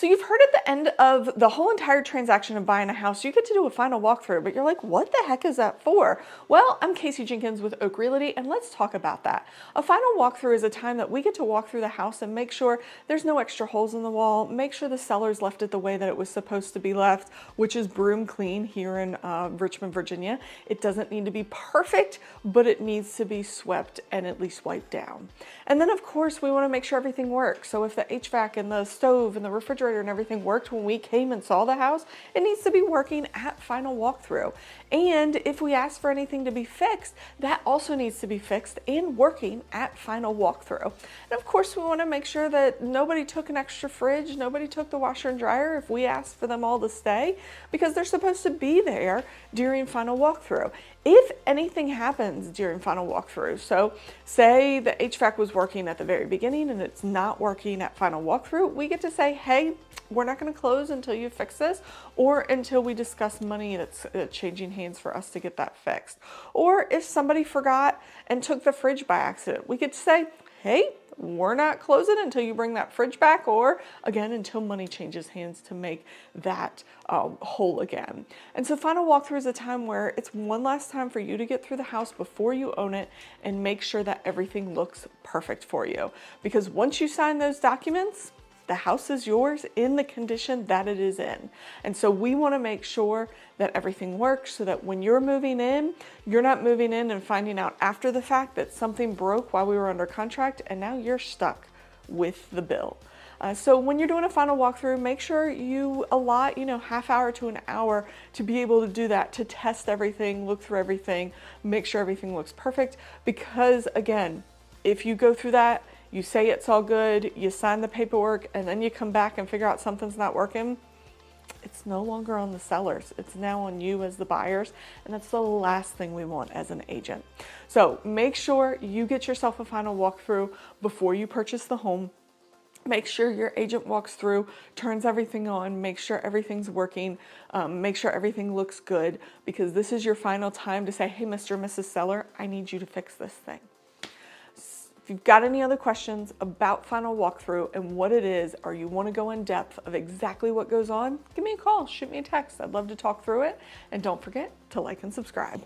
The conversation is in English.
So you've heard at the end of the whole entire transaction of buying a house, you get to do a final walkthrough, but you're like, what the heck is that for? Well, I'm Casey Jenkins with Oak Realty, and let's talk about that. A final walkthrough is a time that we get to walk through the house and make sure there's no extra holes in the wall, make sure the seller's left it the way that it was supposed to be left, which is broom clean here in Richmond, Virginia. It doesn't need to be perfect, but it needs to be swept and at least wiped down. And then of course, we want to make sure everything works. So if the HVAC and the stove and the refrigerator and everything worked when we came and saw the house, it needs to be working at final walkthrough. And if we ask for anything to be fixed, that also needs to be fixed and working at final walkthrough. And of course, we want to make sure that nobody took an extra fridge, nobody took the washer and dryer if we asked for them all to stay, because they're supposed to be there during final walkthrough. If anything happens during final walkthrough, so say the HVAC was working at the very beginning and it's not working at final walkthrough, we get to say, hey, we're not going to close until you fix this, or until we discuss money that's changing hands for us to get that fixed. Or if somebody forgot and took the fridge by accident, we could say, hey, we're not closing until you bring that fridge back, or again, until money changes hands to make that whole again. And so final walkthrough is a time where it's one last time for you to get through the house before you own it and make sure that everything looks perfect for you. Because once you sign those documents, the house is yours in the condition that it is in. And so we want to make sure that everything works so that when you're moving in, you're not moving in and finding out after the fact that something broke while we were under contract and now you're stuck with the bill. So when you're doing a final walkthrough, make sure you allot, half hour to an hour to be able to do that, to test everything, look through everything, make sure everything looks perfect. Because again, if you go through that, you say it's all good, you sign the paperwork, and then you come back and figure out something's not working, it's no longer on the sellers. It's now on you as the buyers, and that's the last thing we want as an agent. So make sure you get yourself a final walkthrough before you purchase the home. Make sure your agent walks through, turns everything on, make sure everything's working, make sure everything looks good, because this is your final time to say, hey, Mr. and Mrs. Seller, I need you to fix this thing. If you've got any other questions about final walkthrough and what it is, or you want to go in depth of exactly what goes on, give me a call, shoot me a text. I'd love to talk through it. And don't forget to like and subscribe.